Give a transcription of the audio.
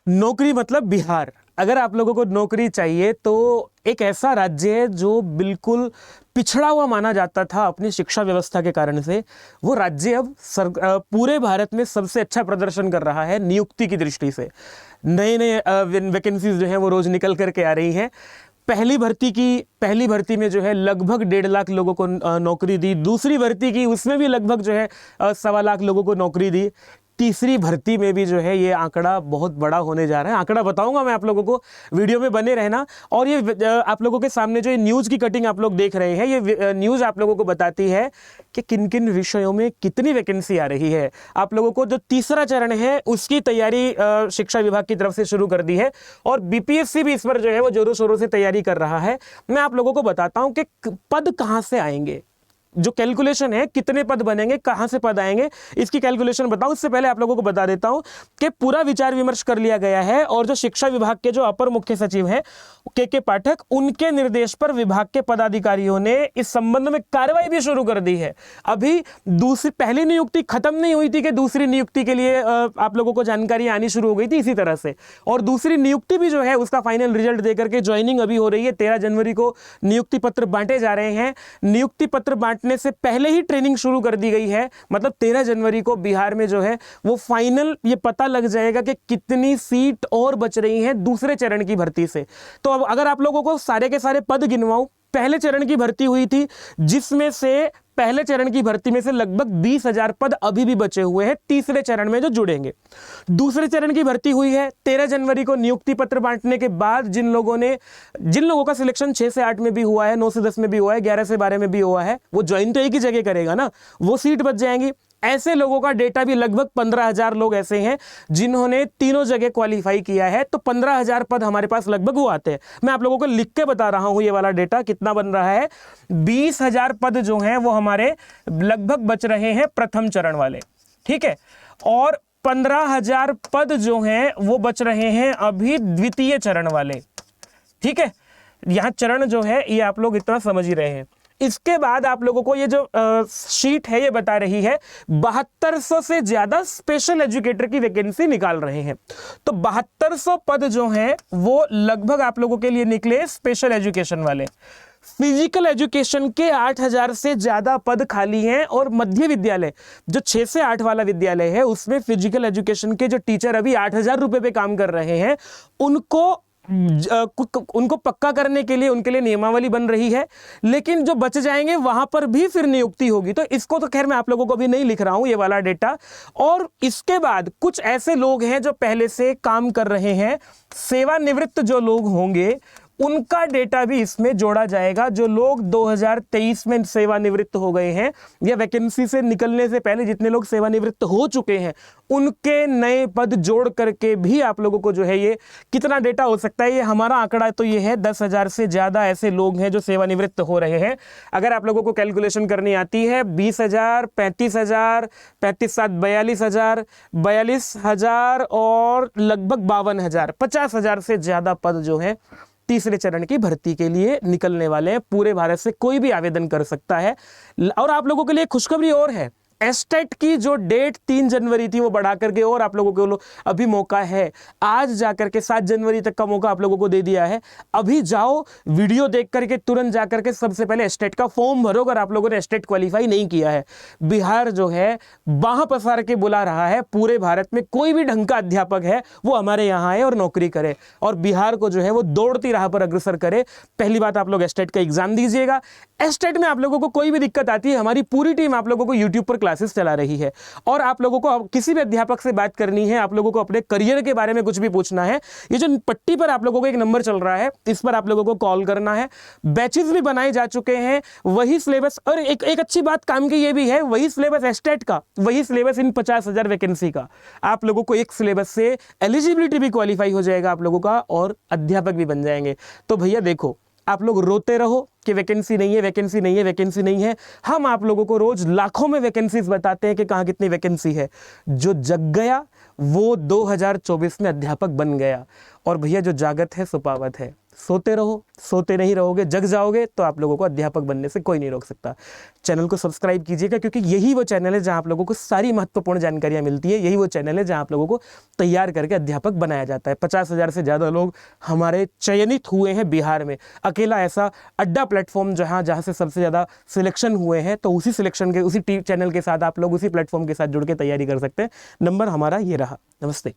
नौकरी मतलब बिहार। अगर आप लोगों को नौकरी चाहिए तो एक ऐसा राज्य है जो बिल्कुल पिछड़ा हुआ माना जाता था अपनी शिक्षा व्यवस्था के कारण से, वो राज्य अब पूरे भारत में सबसे अच्छा प्रदर्शन कर रहा है नियुक्ति की दृष्टि से। नए नए वैकेंसीज जो हैं वो रोज निकल करके आ रही हैं। पहली भर्ती में जो है लगभग 1.5 लाख लोगों को नौकरी दी। दूसरी भर्ती की, उसमें भी लगभग जो है 1.25 लाख लोगों को नौकरी दी। तीसरी भर्ती में भी जो है ये आंकड़ा बहुत बड़ा होने जा रहा है। आंकड़ा बताऊंगा मैं आप लोगों को, वीडियो में बने रहना। और ये आप लोगों के सामने जो ये न्यूज़ की कटिंग आप लोग देख रहे हैं, ये न्यूज़ आप लोगों को बताती है कि किन किन विषयों में कितनी वैकेंसी आ रही है। आप लोगों को जो तीसरा चरण है उसकी तैयारी शिक्षा विभाग की तरफ से शुरू कर दी है और बीपीएससी भी इस पर जो है वो जोरों शोरों से तैयारी कर रहा है। मैं आप लोगों को बताता हूं कि पद कहां से आएंगे, जो कैलकुलेशन है कितने पद बनेंगे, कहां से पद आएंगे, इसकी कैलकुलेशन बताऊं। इससे पहले आप लोगों को बता देता हूं कि पूरा विचार विमर्श कर लिया गया है और जो शिक्षा विभाग के जो अपर मुख्य सचिव हैं के पाठक, उनके निर्देश पर विभाग के पदाधिकारियों ने इस संबंध में कार्रवाई भी शुरू कर दी है। अभी पहली नियुक्ति खत्म नहीं हुई थी कि दूसरी नियुक्ति के लिए आप लोगों को जानकारी आनी शुरू हो गई थी इसी तरह से। और दूसरी नियुक्ति भी जो है उसका फाइनल रिजल्ट देकर के ज्वाइनिंग अभी हो रही है। 13 जनवरी को नियुक्ति पत्र बांटे जा रहे हैं। नियुक्ति पत्र बांटने से पहले ही ट्रेनिंग शुरू कर दी गई है। मतलब 13 जनवरी को बिहार में जो है वो फाइनल ये पता लग जाएगा कि कितनी सीट और बच रही हैं दूसरे चरण की भर्ती से। तो अब अगर आप लोगों को सारे के सारे पद गिनवाऊं, पहले चरण की भर्ती हुई थी जिसमें से पहले चरण की भर्ती में से लगभग 20,000 पद अभी भी बचे हुए हैं तीसरे चरण में जो जुड़ेंगे। दूसरे चरण की भर्ती हुई है 13 जनवरी को। नियुक्ति पत्र बांटने के बाद जिन लोगों का सिलेक्शन 6 से 8 में भी हुआ है, 9 से 10 में भी हुआ है, 11 से 12 में भी हुआ है, वो ज्वाइन तो एक ही जगह करेगा ना, वो सीट बच जाएंगी। ऐसे लोगों का डेटा भी लगभग 15,000 लोग ऐसे हैं जिन्होंने तीनों जगह क्वालिफाई किया है। तो 15,000 पद हमारे पास लगभग वो आते हैं। मैं आप लोगों को लिख के बता रहा हूं ये वाला डेटा कितना बन रहा है। 20,000 पद जो हैं वो हमारे लगभग बच रहे हैं प्रथम चरण वाले, ठीक है। और 15,000 पद जो हैं वो बच रहे हैं अभी द्वितीय चरण वाले, ठीक है। यहां चरण जो है ये आप लोग इतना समझ ही रहे हैं। इसके बाद आप लोगों को ये जो शीट है ये बता रही है 7200 से ज्यादा स्पेशल एजुकेटर की वैकेंसी निकाल रहे हैं। तो 7200 पद जो हैं वो लगभग आप लोगों के लिए निकले स्पेशल एजुकेशन वाले। फिजिकल एजुकेशन के 8,000 से ज्यादा पद खाली हैं और मध्य विद्यालय जो 6 से 8 वाला विद्यालय है उसमें फिजिकल एजुकेशन के जो टीचर अभी 8,000 रुपए पे काम कर रहे हैं उनको पक्का करने के लिए उनके लिए नियमावली बन रही है। लेकिन जो बच जाएंगे वहां पर भी फिर नियुक्ति होगी। तो इसको तो खैर मैं आप लोगों को भी नहीं लिख रहा हूं ये वाला डेटा। और इसके बाद कुछ ऐसे लोग हैं जो पहले से काम कर रहे हैं, सेवानिवृत्त जो लोग होंगे उनका डेटा भी इसमें जोड़ा जाएगा। जो लोग 2023 में सेवानिवृत्त हो गए हैं या वैकेंसी से निकलने से पहले जितने लोग सेवानिवृत्त हो चुके हैं उनके नए पद जोड़ करके भी आप लोगों को जो है ये कितना डेटा हो सकता है। ये हमारा आंकड़ा तो ये है 10,000 से ज्यादा ऐसे लोग हैं जो सेवानिवृत्त हो रहे हैं। अगर आप लोगों को कैलकुलेशन करनी आती है 20,000, 35,000, 35,7, 42,000, 42,000 और लगभग 52,000, 50,000 से ज्यादा पद जो है तीसरे चरण की भर्ती के लिए निकलने वाले हैं। पूरे भारत से कोई भी आवेदन कर सकता है। और आप लोगों के लिए खुशखबरी और है, एस्टेट की जो डेट 3 जनवरी थी वो बढ़ा करके और आप लोगों को अभी मौका है। आज जाकर के 7 जनवरी तक का मौका आप लोगों को दे दिया है। अभी जाओ, वीडियो देख करके तुरंत जाकर के सबसे पहले एस्टेट का फॉर्म भरो अगर आप लोगों ने एस्टेट क्वालिफाई नहीं किया है। बिहार जो है बाह पसार के बुला रहा है पूरे भारत में। कोई भी ढंग का अध्यापक है वो हमारे यहाँ आए और नौकरी करे और बिहार को जो है वो दौड़ती राह पर अग्रसर करे। पहली बात, आप लोग एस्टेट का एग्जाम दीजिएगा। एस्टेट में आप लोगों को कोई भी दिक्कत आती है, हमारी पूरी टीम आप लोगों को यूट्यूब पर क्लासेस चला रही है। और आप लोगों को किसी भी अध्यापक से बात करनी है, आप लोगों को अपने करियर के बारे में कुछ भी पूछना है, ये जो पट्टी पर आप लोगों को एक नंबर चल रहा है इस पर आप लोगों को कॉल करना है। बैचेस भी बनाए जा चुके हैं, वही सिलेबस। और एक अच्छी बात काम की ये भी है, वही सिलेबस एस्टेट का, वही सिलेबस इन 50,000 वैकेंसी का। आप लोगों को एक सिलेबस से एलिजिबिलिटी भी क्वालिफाई हो जाएगा आप लोगों का और अध्यापक भी बन जाएंगे। तो भैया देखो, आप लोग रोते रहो कि वैकेंसी नहीं है, वैकेंसी नहीं है, वैकेंसी नहीं है। हम आप लोगों को रोज लाखों में वैकेंसीज बताते हैं कि कहाँ कितनी वैकेंसी है। जो जग गया वो 2024 में अध्यापक बन गया। और भैया जो जागत है सुपावत है। सोते रहो, सोते नहीं रहोगे, जग जाओगे तो आप लोगों को अध्यापक बनने से कोई नहीं रोक सकता। चैनल को सब्सक्राइब कीजिएगा, क्योंकि यही वो चैनल है जहां आप लोगों को सारी महत्वपूर्ण जानकारियां मिलती है। यही वो चैनल है जहां आप लोगों को तैयार करके अध्यापक बनाया जाता है। 50,000 से ज़्यादा लोग हमारे चयनित हुए हैं बिहार में। अकेला ऐसा अड्डा प्लेटफॉर्म जहाँ से सबसे ज़्यादा सिलेक्शन हुए हैं, तो उसी सिलेक्शन के उसी चैनल के साथ आप लोग उसी प्लेटफॉर्म के साथ जुड़ के तैयारी कर सकते हैं। नंबर हमारा ये रहा। नमस्ते।